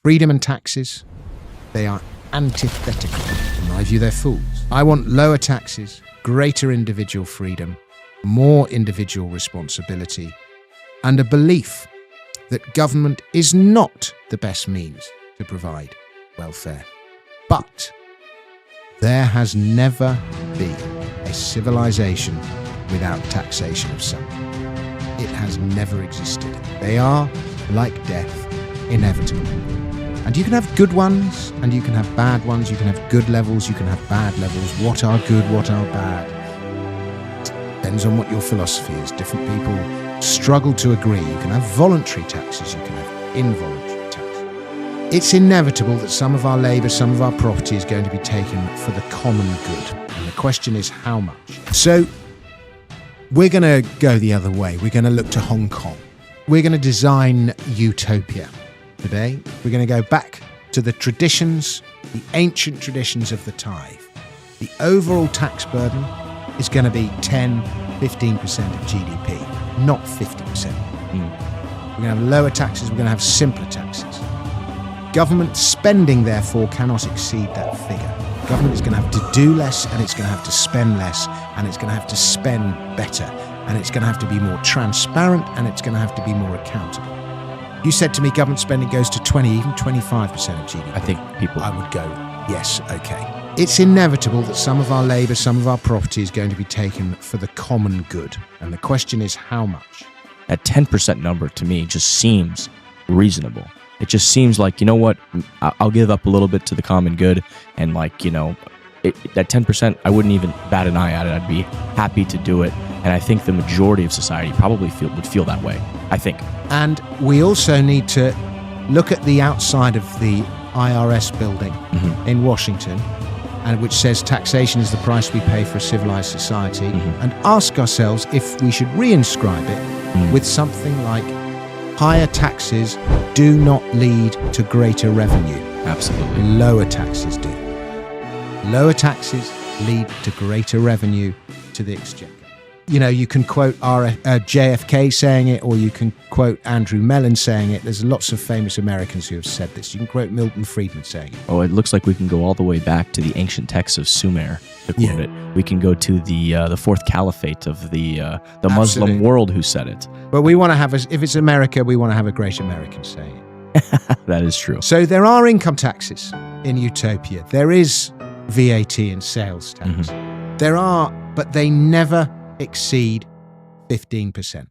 Freedom and taxes, they are antithetical. In my view, they're fools. I want lower taxes, greater individual freedom, more individual responsibility, and a belief that government is not the best means to provide welfare. But there has never been a civilization without taxation of some. It has never existed. They are, like death, inevitable. And you can have good ones, and you can have bad ones. You can have good levels, you can have bad levels. What are good, what are bad? Depends on what your philosophy is. Different people struggle to agree. You can have voluntary taxes, you can have involuntary taxes. It's inevitable that some of our labour, some of our property is going to be taken for the common good. And the question is how much? So we're going to go the other way. We're going to look to Hong Kong. We're going to design utopia. Today, we're going to go back to the traditions, the ancient traditions of the tithe. The overall tax burden is going to be 10, 15% of GDP, not 50%. We're going to have lower taxes, we're going to have simpler taxes. Government spending, therefore, cannot exceed that figure. Government is going to have to do less, and it's going to have to spend less, and it's going to have to spend better, and it's going to have to be more transparent, and it's going to have to be more accountable. You said to me government spending goes to 20, even 25% of GDP. I think people... I would go, yes, okay. It's inevitable that some of our labour, some of our property is going to be taken for the common good. And the question is how much? That 10% number to me just seems reasonable. It just seems like, you know what, I'll give up a little bit to the common good. And like, you know, that 10%, I wouldn't even bat an eye at it. I'd be happy to do it. And I think the majority of society probably would feel that way, I think. And we also need to look at the outside of the IRS building in Washington, and which says taxation is the price we pay for a civilized society, and ask ourselves if we should reinscribe it with something like higher taxes do not lead to greater revenue. Absolutely. Lower taxes do. Lower taxes lead to greater revenue to the exchequer. You know, you can quote JFK saying it, or you can quote Andrew Mellon saying it. There's lots of famous Americans who have said this. You can quote Milton Friedman saying it. Oh, it looks like we can go all the way back to the ancient texts of Sumer to quote it. We can go to the fourth caliphate of the Muslim world who said it. But we want to have, if it's America, we want to have a great American saying it. That is true. So there are income taxes in utopia. There is VAT and sales tax. There are, but they never exceed 15%.